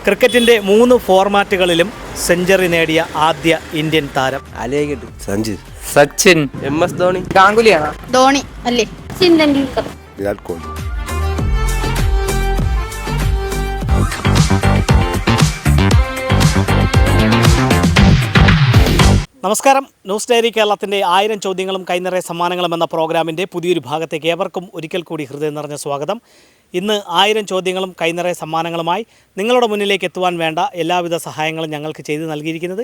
ക്രിക്കറ്റിൻ്റെ 3 ഫോർമാറ്റുകളിലും century നേടിയ ആദ്യ Indian താരം. സഞ്ജു, സച്ചിൻ, MS ധോണി, ഗാംഗുലിയാണ്. ധോണി അല്ലേ? സച്ചിൻ തെണ്ടുൽക്കർ, വിരാട് കോഹ്ലി. നമസ്കാരം. ന്യൂസ് ഡയറി കേരളത്തിൻ്റെ 1000 ചോദ്യങ്ങളും കൈനിറയ സമ്മാനങ്ങളും എന്ന പ്രോഗ്രാമിൻ്റെ പുതിയൊരു ഭാഗത്തേക്ക് ഏവർക്കും ഒരിക്കൽ കൂടി ഹൃദയം നിറഞ്ഞ സ്വാഗതം. ഇന്ന് 1000 ചോദ്യങ്ങളും കൈനിറയ സമ്മാനങ്ങളുമായി നിങ്ങളുടെ മുന്നിലേക്ക് എത്തുവാൻ വേണ്ട എല്ലാവിധ സഹായങ്ങളും ഞങ്ങൾക്ക് ചെയ്തു നൽകിയിരിക്കുന്നത്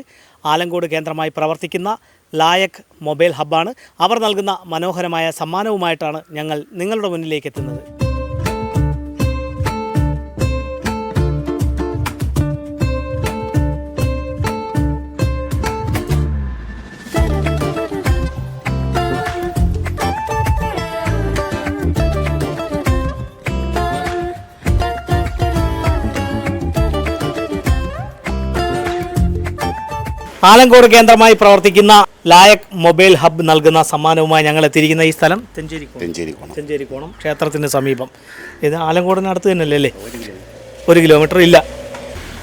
ആലങ്കോട് കേന്ദ്രമായി പ്രവർത്തിക്കുന്ന ലായക് മൊബൈൽ ഹബ്ബാണ്. അവർ നൽകുന്ന മനോഹരമായ സമ്മാനവുമായിട്ടാണ് ഞങ്ങൾ നിങ്ങളുടെ മുന്നിലേക്ക് എത്തുന്നത്. ആലങ്കോട് കേന്ദ്രമായി പ്രവർത്തിക്കുന്ന ലായക് മൊബൈൽ ഹബ്ബ് നൽകുന്ന സമ്മാനവുമായി ഞങ്ങൾ എത്തിയിരിക്കുന്ന ഈ സ്ഥലം തെഞ്ചേരിക്കോണം ക്ഷേത്രത്തിന് സമീപം. ഇത് ആലങ്കോടിനടുത്ത് തന്നെയല്ലേ അല്ലേ? 1 കിലോമീറ്റർ ഇല്ല.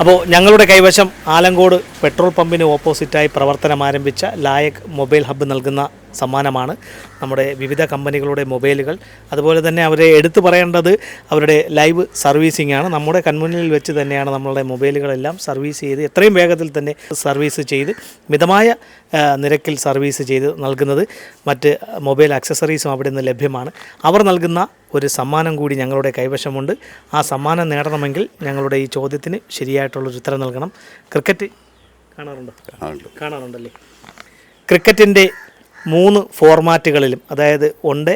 അപ്പോൾ ഞങ്ങളുടെ കൈവശം ആലങ്കോട് പെട്രോൾ പമ്പിന് ഓപ്പോസിറ്റായി പ്രവർത്തനം ആരംഭിച്ച ലായക് മൊബൈൽ ഹബ്ബ് നൽകുന്ന സമ്മാനമാണ്. നമ്മുടെ വിവിധ കമ്പനികളുടെ മൊബൈലുകൾ, അതുപോലെ തന്നെ അവരെ എടുത്തു പറയേണ്ടത് അവരുടെ ലൈവ് സർവീസിംഗ് ആണ്. നമ്മുടെ കൺമുന്നിൽ വെച്ച് തന്നെയാണ് നമ്മളുടെ മൊബൈലുകളെല്ലാം സർവീസ് ചെയ്ത് എത്രയും വേഗത്തിൽ തന്നെ സർവീസ് ചെയ്ത് മിതമായ നിരക്കിൽ സർവീസ് ചെയ്ത് നൽകുന്നത്. മറ്റ് മൊബൈൽ ആക്സസറീസും അവിടെ നിന്ന് ലഭ്യമാണ്. അവർ നൽകുന്ന ഒരു സമ്മാനം കൂടി ഞങ്ങളുടെ കൈവശമുണ്ട്. ആ സമ്മാനം നേടണമെങ്കിൽ ഞങ്ങളുടെ ഈ ചോദ്യത്തിന് ശരിയായിട്ടുള്ളൊരു ഉത്തരം നൽകണം. ക്രിക്കറ്റ് കാണാറുണ്ടല്ലേ? ക്രിക്കറ്റിൻ്റെ 3 ഫോർമാറ്റുകളിലും, അതായത് വൺഡേ,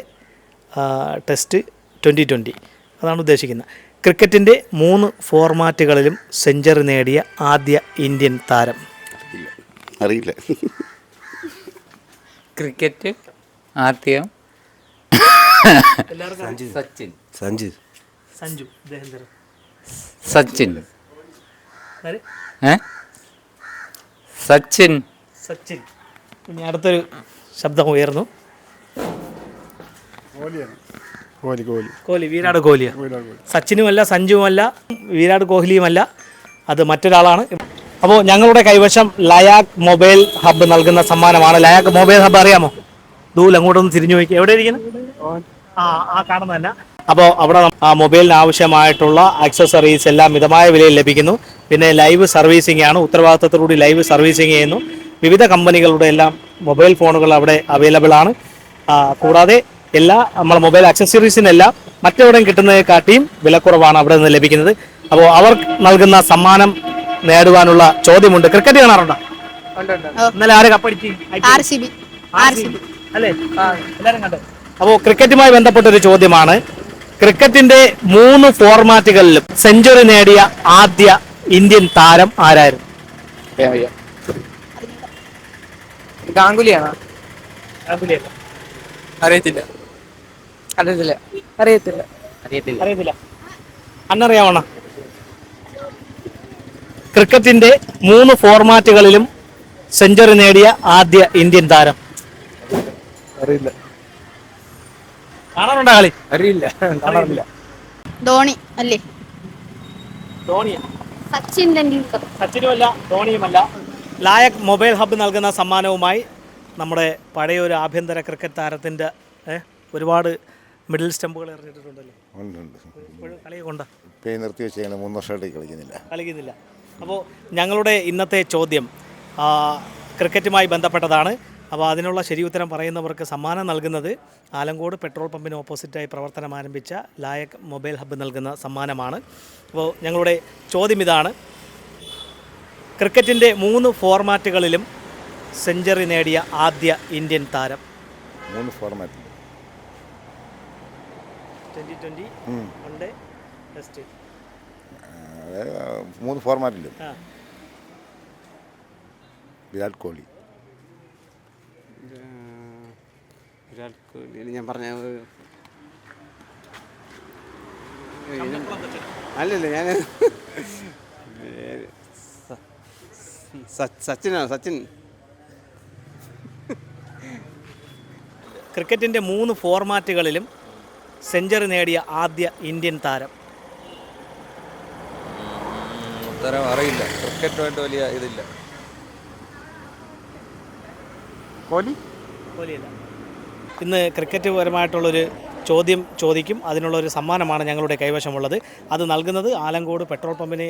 ടെസ്റ്റ്, 2020 അതാണ് ഉദ്ദേശിക്കുന്നത്. ക്രിക്കറ്റിൻ്റെ 3 ഫോർമാറ്റുകളിലും സെഞ്ചുറി നേടിയ ആദ്യ ഇന്ത്യൻ താരം. അറിയില്ല. ക്രിക്കറ്റ് ആദ്യം സച്ചിൻ, സഞ്ജു സച്ചിൻ, സച്ചിൻ. ഇനി അടുത്തൊരു ശബ്ദം ഉയർന്നു. കോഹ്ലി, വിരാട് കോഹ്ലിയാണ്. സച്ചിനുമല്ല, സഞ്ജുവുമല്ല, വിരാട് കോഹ്ലിയുമല്ല, അത് മറ്റൊരാളാണ്. അപ്പോൾ ഞങ്ങളുടെ കൈവശം ലയാക് മൊബൈൽ ഹബ്ബ് നൽകുന്ന സമ്മാനമാണ്. ലയാക് മൊബൈൽ ഹബ്ബ് അറിയാമോ? ദൂരം അങ്ങോട്ടൊന്ന് തിരിഞ്ഞു നോക്കി. എവിടെ ഇരിക്കുന്നത്? ആ കാണുന്ന തന്നെ. അപ്പോൾ അവിടെ ആ മൊബൈലിന് ആവശ്യമായിട്ടുള്ള ആക്സസറീസ് എല്ലാം മിതമായ വിലയിൽ ലഭിക്കുന്നു. പിന്നെ ലൈവ് സർവീസിംഗ് ആണ്. ഉത്തരവാദിത്തത്തോടുകൂടി ലൈവ് സർവീസിംഗ് ചെയ്യുന്നു. വിവിധ കമ്പനികളുടെ എല്ലാം മൊബൈൽ ഫോണുകൾ അവിടെ അവൈലബിൾ ആണ്. കൂടാതെ എല്ലാ നമ്മളെ മൊബൈൽ ആക്സസറീസിനെല്ലാം മറ്റെവിടെയും കിട്ടുന്നതിനെക്കാട്ടിയും വിലക്കുറവാണ് അവിടെ നിന്ന് ലഭിക്കുന്നത്. അപ്പോൾ അവർ നൽകുന്ന സമ്മാനം നേടുവാനുള്ള ചോദ്യമുണ്ട്. ക്രിക്കറ്റ് കാണാറുണ്ടോ? ഇന്നലെ ആര് കപ്പടിച്ച്? RCB അല്ലേ? എല്ലാവരും കണ്ടു. അപ്പോൾ ക്രിക്കറ്റുമായി ബന്ധപ്പെട്ടൊരു ചോദ്യമാണ്. ക്രിക്കറ്റിന്റെ 3 ഫോർമാറ്റുകളിലും സെഞ്ചുറി നേടിയ ആദ്യ ഇന്ത്യൻ താരം ആരായിരുന്നു? ഗാംഗുലിയാണ്. അറിയത്തില്ല. അന്നറിയാവണ? ക്രിക്കറ്റിന്റെ 3 ഫോർമാറ്റുകളിലും സെഞ്ചുറി നേടിയ ആദ്യ ഇന്ത്യൻ താരം. അറിയില്ല. കാണാറുണ്ടോ കളി? അറിയില്ല. ധോണി അല്ലേ? ധോണിയാ? സച്ചിൻ തെണ്ടുൽക്കർ. സച്ചിനുമല്ല, ധോണിയുമല്ല. ലായക് മൊബൈൽ ഹബ്ബ് നൽകുന്ന സമ്മാനവുമായി നമ്മുടെ പഴയൊരു ആഭ്യന്തര ക്രിക്കറ്റ് താരത്തിൻ്റെ ഒരുപാട് മിഡിൽ സ്റ്റമ്പുകൾ എറിഞ്ഞിട്ടുണ്ടല്ലോ. കളിയൊക്കെ ഉണ്ടോ? നിർത്തി വെച്ച് 3 വർഷമായിട്ട് കളിക്കുന്നില്ല. അപ്പോൾ ഞങ്ങളുടെ ഇന്നത്തെ ചോദ്യം ക്രിക്കറ്റുമായി ബന്ധപ്പെട്ടതാണ്. അപ്പോൾ അതിനുള്ള ശരി ഉത്തരം പറയുന്നവർക്ക് സമ്മാനം നൽകുന്നത് ആലങ്കോട് പെട്രോൾ പമ്പിന് ഓപ്പോസിറ്റായി പ്രവർത്തനം ആരംഭിച്ച ലായക് മൊബൈൽ ഹബ്ബ് നൽകുന്ന സമ്മാനമാണ്. അപ്പോൾ ഞങ്ങളുടെ ചോദ്യം ഇതാണ്. ക്രിക്കറ്റിൻ്റെ 3 ഫോർമാറ്റുകളിലും സെഞ്ചുറി നേടിയ ആദ്യ ഇന്ത്യൻ താരം. 3 ഫോർമാറ്റ്. 2020, one day, test. 3 ഫോർമാറ്റിലും വിരാട് കോഹ്ലി. ഞാൻ പറഞ്ഞ അല്ലല്ല, ഞാൻ സച്ചിൻ. ക്രിക്കറ്റിൻ്റെ 3 ഫോർമാറ്റുകളിലും സെഞ്ചുറി നേടിയ ആദ്യ ഇന്ത്യൻ താരം. ഉത്തരം അറിയില്ല. ക്രിക്കറ്റുമായിട്ട് വലിയ ഇതില്ല. കോഹ്ലിയല്ല. ഇന്ന് ക്രിക്കറ്റ് പരമായിട്ടുള്ളൊരു ചോദ്യം ചോദിക്കും. അതിനുള്ളൊരു സമ്മാനമാണ് ഞങ്ങളുടെ കൈവശമുള്ളത്. അത് നൽകുന്നത് ആലങ്കോട് പെട്രോൾ പമ്പിന്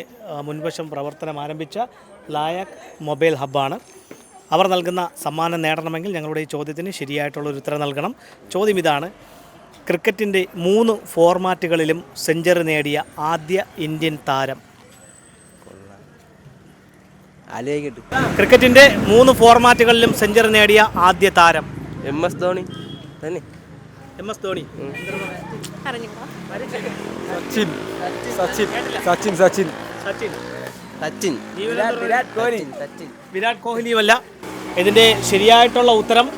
മുൻവശം പ്രവർത്തനം ആരംഭിച്ച ലായക് മൊബൈൽ ഹബ്ബാണ്. അവർ നൽകുന്ന സമ്മാനം നേടണമെങ്കിൽ ഞങ്ങളുടെ ഈ ചോദ്യത്തിന് ശരിയായിട്ടുള്ളൊരു ഉത്തരം നൽകണം. ചോദ്യം ഇതാണ്: ക്രിക്കറ്റിൻ്റെ 3 ഫോർമാറ്റുകളിലും സെഞ്ചുറി നേടിയ ആദ്യ ഇന്ത്യൻ താരം. ക്രിക്കറ്റിൻ്റെ 3 ഫോർമാറ്റുകളിലും സെഞ്ചുറി നേടിയ ആദ്യ താരം. MS ധോണി തന്നെ. MS ധോണി. സച്ചിൻ സച്ചിൻ സച്ചിൻ സച്ചിൻ സച്ചിൻ. സച്ചിൻ വിരാട് കോഹ്ലിയുമല്ല. ഇതിൻ്റെ ശരിയായിട്ടുള്ള ഉത്തരം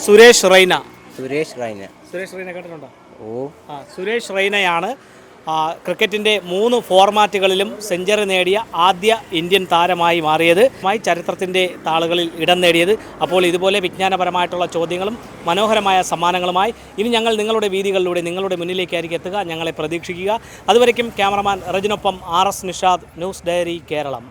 സുരേഷ് റൈന. സുരേഷ് റൈന. സുരേഷ് റൈന കേട്ടിട്ടുണ്ടോ? ഓ സുരേഷ് റൈനയാണ് ക്രിക്കറ്റിൻ്റെ 3 ഫോർമാറ്റുകളിലും സെഞ്ചുറി നേടിയ ആദ്യ ഇന്ത്യൻ താരമായി മാറിയത്, ചരിത്രത്തിൻ്റെ താളുകളിൽ ഇടം നേടിയത്. അപ്പോൾ ഇതുപോലെ വിജ്ഞാനപരമായിട്ടുള്ള ചോദ്യങ്ങളും മനോഹരമായ സമ്മാനങ്ങളുമായി ഇനി ഞങ്ങൾ നിങ്ങളുടെ വീതികളിലൂടെ നിങ്ങളുടെ മുന്നിലേക്കായിരിക്കും എത്തുക. ഞങ്ങളെ പ്രതീക്ഷിക്കുക. അതുവരയ്ക്കും ക്യാമറമാൻ റജിനൊപ്പം RS Nishad, news diary Keralam.